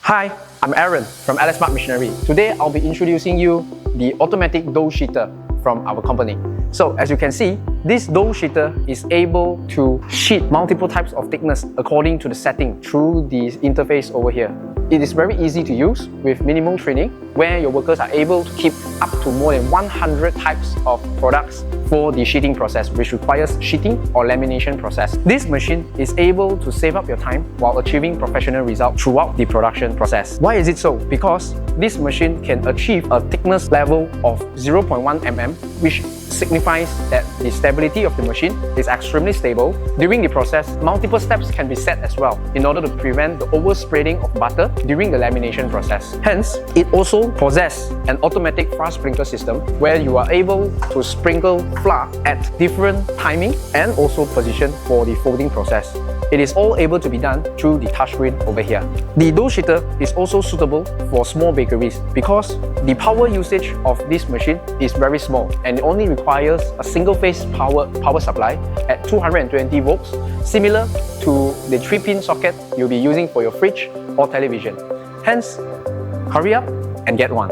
Hi, I'm Aaron from 𝙎𝙉𝘼𝘾 Machinery. Today I'll be introducing you the automatic dough sheeter from our company. So as you can see, this dough sheeter is able to sheet multiple types of thickness according to the setting through the interface over here. It is very easy to use with minimal training, where your workers are able to keep up to more than 100 types of products for the sheeting process, which requires sheeting or lamination process. This machine is able to save up your time while achieving professional results throughout the production process. Why is it so? Because this machine can achieve a thickness level of 0.1 mm, which signifies that the stability of the machine is extremely stable. During the process, multiple steps can be set as well in order to prevent the overspreading of butter during the lamination process. Hence, it also possesses an automatic flour sprinkler system where you are able to sprinkle flour at different timing and also position for the folding process. It is all able to be done through the touchscreen over here. The dough sheeter is also suitable for small bakeries because the power usage of this machine is very small and it only requires a single-phase power supply at 220 volts, similar to the 3-pin socket you'll be using for your fridge or television. Hence, hurry up and get one.